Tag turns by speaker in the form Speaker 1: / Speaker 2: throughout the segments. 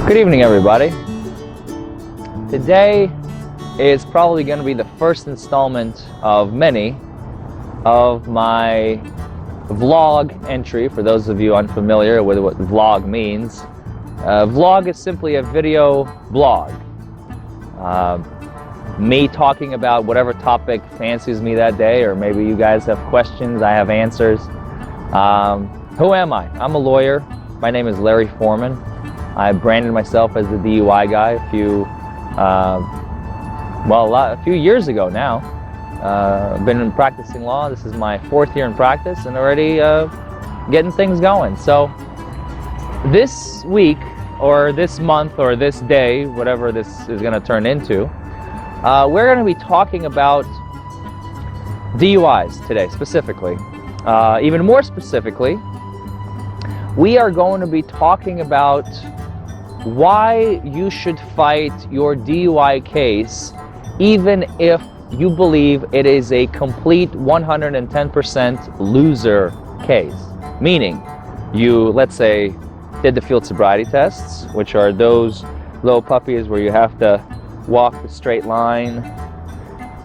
Speaker 1: Good evening, everybody. Today is probably going to be the first installment of many of my vlog entry. For those of you unfamiliar with what vlog means, vlog is simply a video blog. Me talking about whatever topic fancies me that day, or maybe you guys have questions, I have answers. Who am I? I'm a lawyer. My name is Larry Forman. I branded myself as the DUI Guy a few years ago now. I've been practicing law. This is my 4th year in practice and already getting things going. So this week, or this month, or this day, whatever this is going to turn into, we're going to be talking about DUIs today specifically. Even more specifically, we are going to be talking about why you should fight your DUI case even if you believe it is a complete 110% loser case. Meaning, you, let's say, did the field sobriety tests, which are those little puppies where you have to walk the straight line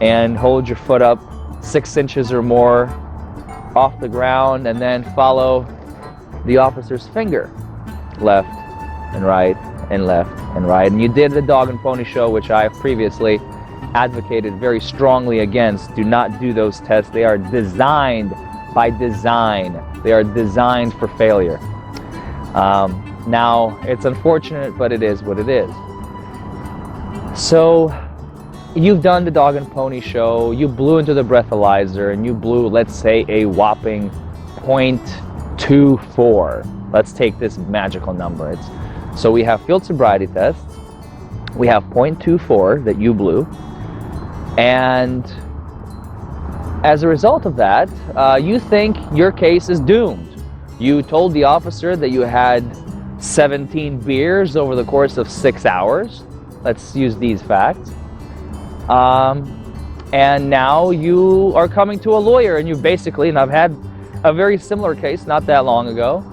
Speaker 1: and hold your foot up 6 inches or more off the ground and then follow the officer's finger left and right and left and right. And you did the dog and pony show, which I have previously advocated very strongly against. Do not do those tests. They are designed by design. They are designed for failure. Now, it's unfortunate, but it is what it is. So you've done the dog and pony show, you blew into the breathalyzer, and you blew, let's say, a whopping 0.24. Let's take this magical number. So we have field sobriety tests, we have 0.24 that you blew, and as a result of that, you think your case is doomed. You told the officer that you had 17 beers over the course of 6 hours. Let's use these facts. And now you are coming to a lawyer, and you basically, and I've had a very similar case not that long ago,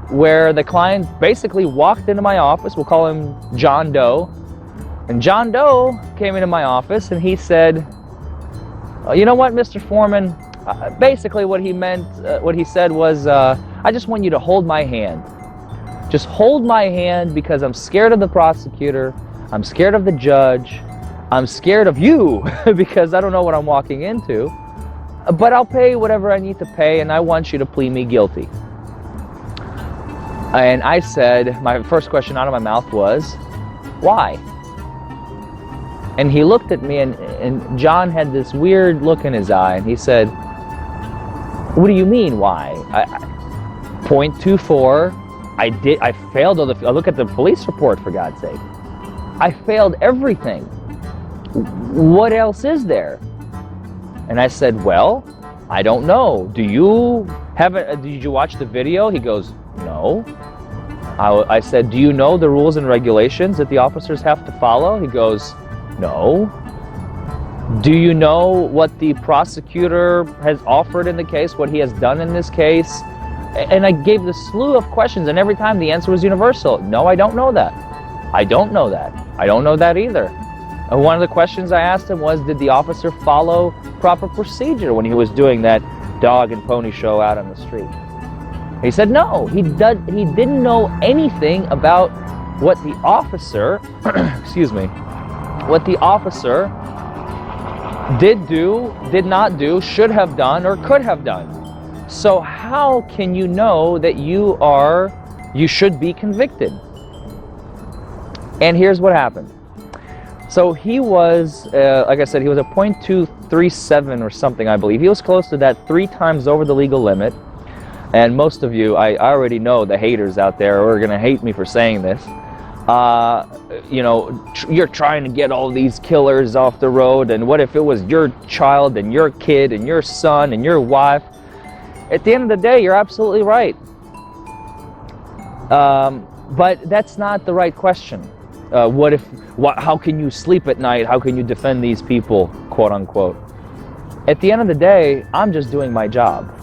Speaker 1: where the client basically walked into my office. We'll call him John Doe. And John Doe came into my office and he said, you know what, Mr. Foreman, basically what he meant, what he said was, I just want you to hold my hand. Just hold my hand because I'm scared of the prosecutor, I'm scared of the judge, I'm scared of you because I don't know what I'm walking into, but I'll pay whatever I need to pay and I want you to plead me guilty. And I said, my first question out of my mouth was, why? And he looked at me, and John had this weird look in his eye, and he said, what do you mean, why? 0.24, I failed, I look at the police report, for God's sake. I failed everything. What else is there? And I said, well, I don't know. Did you watch the video? He goes, no. I said, do you know the rules and regulations that the officers have to follow? He goes, no. Do you know what the prosecutor has offered in the case, what he has done in this case? And I gave the slew of questions, and every time the answer was universal. No, I don't know that. I don't know that. I don't know that either. And one of the questions I asked him was, did the officer follow proper procedure when he was doing that dog and pony show out on the street? He said no, he didn't know anything about what the officer, excuse me, what the officer did do, did not do, should have done, or could have done. So how can you know that you should be convicted? And here's what happened. So he was, like I said, he was a 0.237 or something, I believe. He was close to that 3 times over the legal limit. And most of you, I already know the haters out there are going to hate me for saying this. You know, you're trying to get all these killers off the road, and what if it was your child and your kid and your son and your wife? At the end of the day, you're absolutely right. But that's not the right question. How can you sleep at night? How can you defend these people, quote unquote? At the end of the day, I'm just doing my job.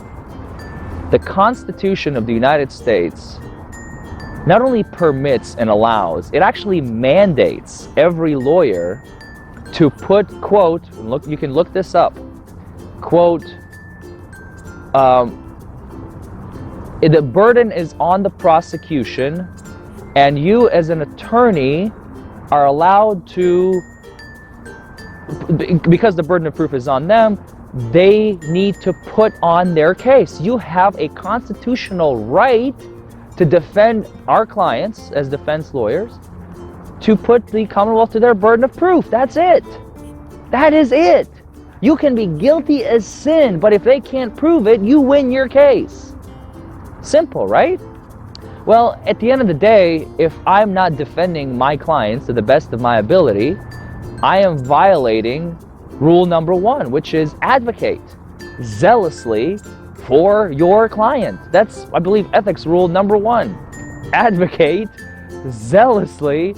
Speaker 1: The Constitution of the United States not only permits and allows, it actually mandates every lawyer to put, quote, look, you can look this up, quote, the burden is on the prosecution, and you as an attorney are allowed to, because the burden of proof is on them, they need to put on their case. You have a constitutional right to defend our clients as defense lawyers, to put the Commonwealth to their burden of proof. That's it. That is it. You can be guilty as sin, but if they can't prove it, you win your case. Simple, right? Well, at the end of the day, if I'm not defending my clients to the best of my ability, I am violating rule number 1, which is advocate zealously for your client. That's, I believe, ethics rule number 1. Advocate zealously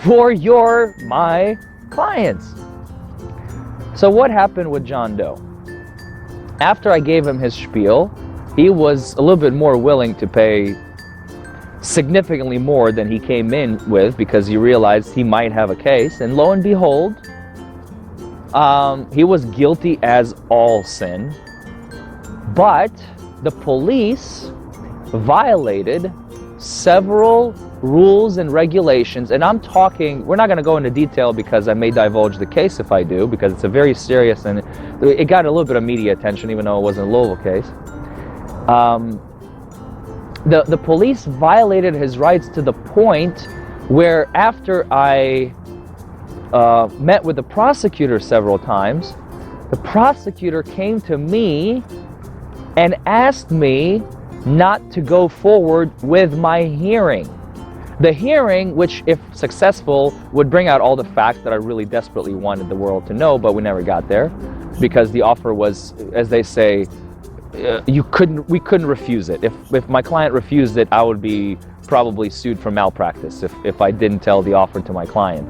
Speaker 1: for my clients. So what happened with John Doe? After I gave him his spiel, he was a little bit more willing to pay significantly more than he came in with, because he realized he might have a case. And lo and behold, he was guilty as all sin. But the police violated several rules and regulations, and I'm talking, we're not going to go into detail because I may divulge the case if I do, because it's a very serious, and it got a little bit of media attention even though it wasn't a Louisville case. The police violated his rights to the point where, after I met with the prosecutor several times, the prosecutor came to me and asked me not to go forward with my hearing. The hearing, which if successful, would bring out all the facts that I really desperately wanted the world to know, but we never got there, because the offer was, as they say, we couldn't refuse it. If my client refused it, I would be probably sued for malpractice if I didn't tell the offer to my client,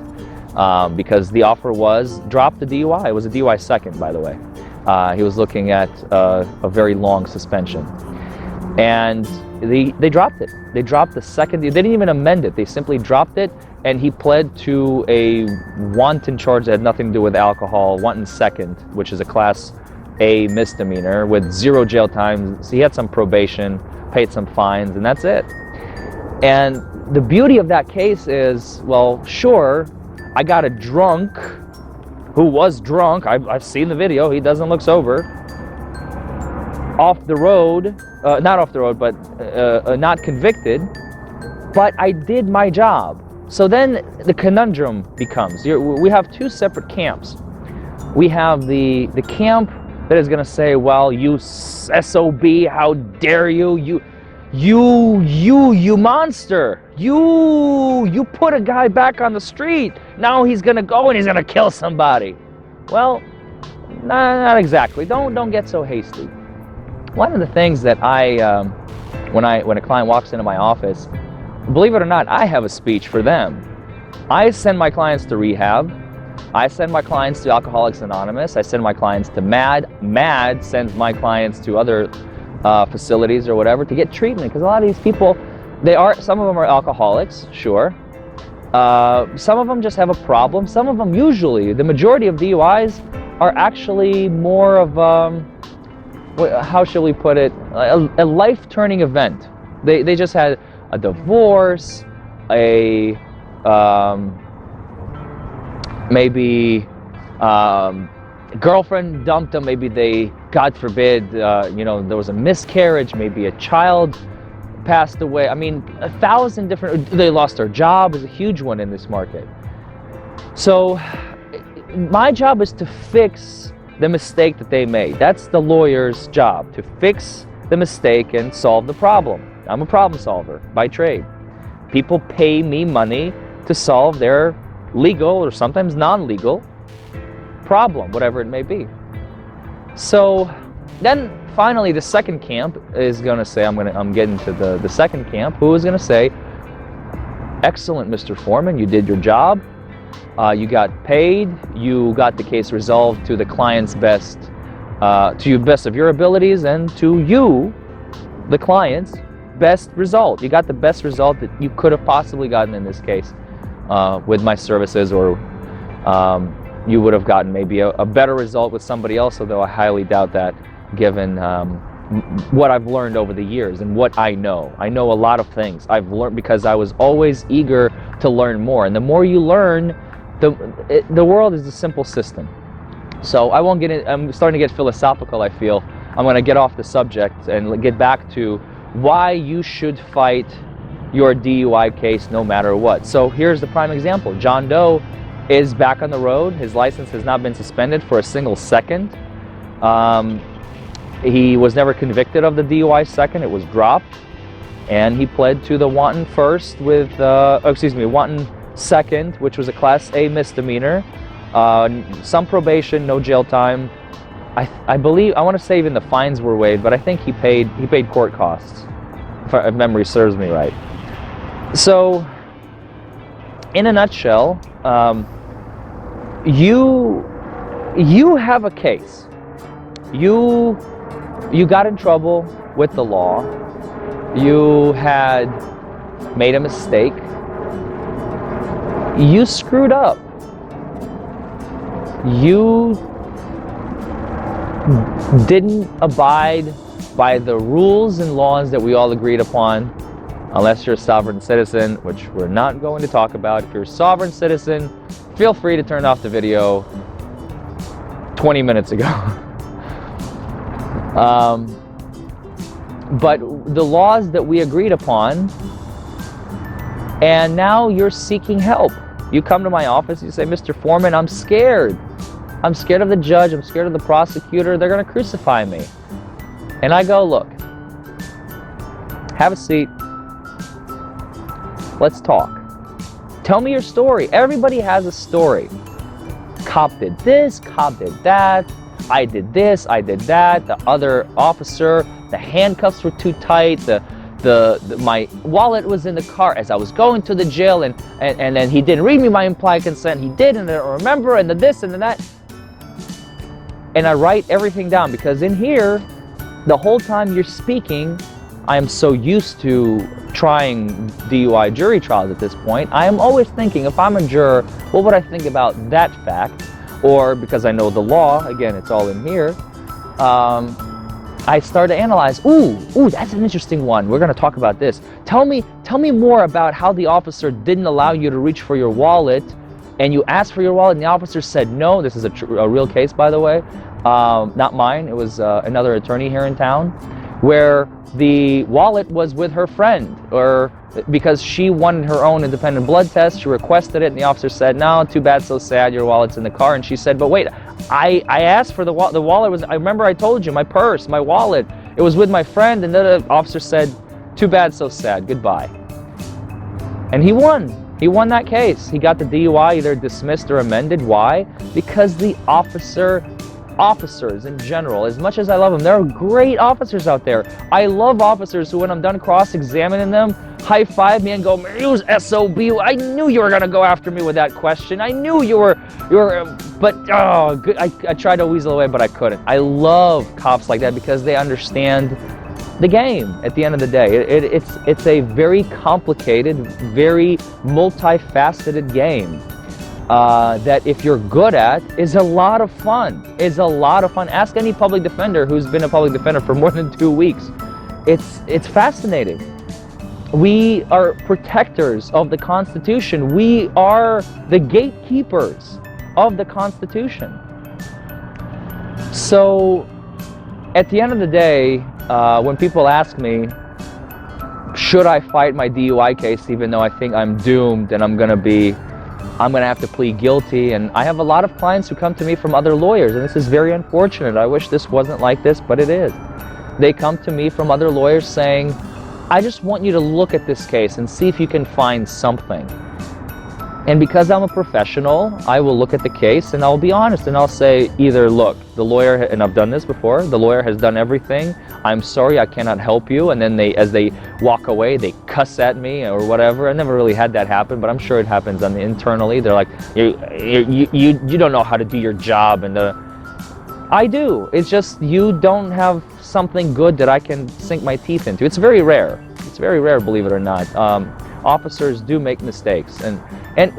Speaker 1: because the offer was drop the DUI. It was a DUI second, by the way. He was looking at a very long suspension, and they dropped it. They dropped the second. They didn't even amend it. They simply dropped it, and he pled to a wanton charge that had nothing to do with alcohol, wanton second, which is a Class A misdemeanor with 0 jail time. So he had some probation, paid some fines, and that's it. And the beauty of that case is, well, sure, I got a drunk who was drunk. I've seen the video. He doesn't look sober. Off the road, not off the road, but not convicted. But I did my job. So then the conundrum becomes, we have 2 separate camps. We have the camp that is going to say, well, you SOB, how dare you, you monster, you put a guy back on the street, now he's going to go and he's going to kill somebody. Well, not exactly. Don't get so hasty. One of the things that when a client walks into my office, believe it or not, I have a speech for them. I send my clients to rehab. I send my clients to Alcoholics Anonymous. I send my clients to MAD. MAD sends my clients to other facilities or whatever to get treatment, because a lot of these people, some of them are alcoholics, sure. Some of them just have a problem. Some of them, usually, the majority of DUIs are actually more of, how shall we put it, a life-turning event. They just had a divorce, maybe girlfriend dumped them, maybe they, God forbid, there was a miscarriage, maybe a child passed away. I mean, 1,000 different, they lost their job, is a huge one in this market. So my job is to fix the mistake that they made. That's the lawyer's job, to fix the mistake and solve the problem. I'm a problem solver by trade. People pay me money to solve their legal or sometimes non-legal problem, whatever it may be. So then finally the second camp is going to say, I'm getting to the second camp, who is going to say, excellent, Mr. Forman, you did your job. You got paid, you got the case resolved to the client's best, to the best of your abilities, and to you, the clients, best result. You got the best result that you could have possibly gotten in this case with my services, or you would have gotten maybe a better result with somebody else, although I highly doubt that, given what I've learned over the years and what I know. I know a lot of things I've learned because I was always eager to learn more. And the more you learn, the world is a simple system. So I won't get in, I'm starting to get philosophical, I feel. I'm going to get off the subject and get back to why you should fight your DUI case no matter what. So here's the prime example. John Doe is back on the road. His license has not been suspended for a single second. He was never convicted of the DUI second. It was dropped, and he pled to the wanton first with, wanton second, which was a Class A misdemeanor. Some probation, no jail time. I believe, I want to say even the fines were waived, but I think he paid court costs, if memory serves me right. So, in a nutshell, you have a case. You got in trouble with the law. You had made a mistake. You screwed up. You didn't abide by the rules and laws that we all agreed upon, unless you're a sovereign citizen, which we're not going to talk about. If you're a sovereign citizen, feel free to turn off the video 20 minutes ago. But the laws that we agreed upon, and now you're seeking help. You come to my office, you say, Mr. Forman, I'm scared. I'm scared of the judge, I'm scared of the prosecutor, they're gonna crucify me. And I go, look, have a seat, let's talk. Tell me your story. Everybody has a story. Cop did this, cop did that, I did this, I did that, the other officer, the handcuffs were too tight, my wallet was in the car as I was going to the jail, and then he didn't read me my implied consent, he did, and I don't remember, and the this and the that. And I write everything down, because in here, the whole time you're speaking, I am so used to trying DUI jury trials at this point, I am always thinking, if I'm a juror, what would I think about that fact? Or, because I know the law, again, it's all in here, I start to analyze, ooh, that's an interesting one. We're going to talk about this. Tell me more about how the officer didn't allow you to reach for your wallet, and you asked for your wallet, and the officer said no. This is a real case, by the way. Not mine. It was another attorney here in town, where the wallet was with her friend, or because she wanted her own independent blood test, she requested it, and the officer said, no, too bad, so sad, your wallet's in the car. And she said, but wait, I asked for the wallet was, I remember I told you, my purse, my wallet, it was with my friend. And the officer said, too bad, so sad, goodbye. And he won. He won that case. He got the DUI either dismissed or amended. Why? Because the officers in general, as much as I love them, there are great officers out there. I love officers who, when I'm done cross-examining them, high-five me and go, you SOB, I knew you were going to go after me with that question. I knew you were, but, oh, good. I tried to weasel away, but I couldn't. I love cops like that, because they understand the game at the end of the day. It's a very complicated, very multifaceted game. That if you're good at, is a lot of fun. Ask any public defender who's been a public defender for more than 2 weeks. It's fascinating. We are protectors of the Constitution. We are the gatekeepers of the Constitution. So, at the end of the day, when people ask me, should I fight my DUI case, even though I think I'm doomed and I'm going to have to plead guilty, and I have a lot of clients who come to me from other lawyers, and this is very unfortunate. I wish this wasn't like this, but it is. They come to me from other lawyers saying, I just want you to look at this case and see if you can find something. And because I'm a professional, I will look at the case and I'll be honest, and I'll say either, look, the lawyer, and I've done this before, the lawyer has done everything, I'm sorry, I cannot help you, and then as they walk away, they cuss at me or whatever. I never really had that happen, but I'm sure it happens internally. They're like, you don't know how to do your job, and I do. It's just you don't have something good that I can sink my teeth into. It's very rare. It's very rare, believe it or not. Officers do make mistakes, and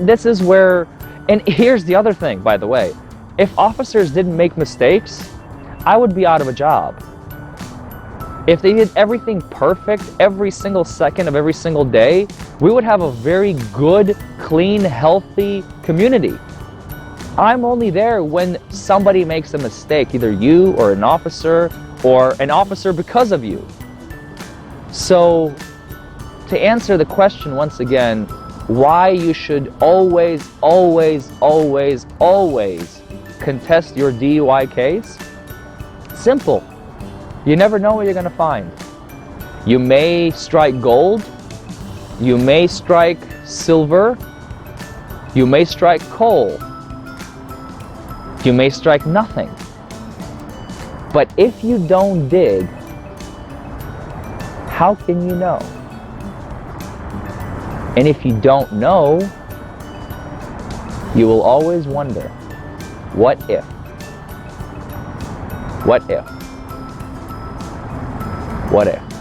Speaker 1: this is where, and here's the other thing, by the way. If officers didn't make mistakes, I would be out of a job. If they did everything perfect every single second of every single day, we would have a very good, clean, healthy community. I'm only there when somebody makes a mistake, either you or an officer because of you. So, to answer the question once again, why you should always, always, always, always contest your DUI case? Simple. You never know what you're going to find. You may strike gold, you may strike silver, you may strike coal, you may strike nothing. But if you don't dig, how can you know? And if you don't know, you will always wonder, what if? What if? What if?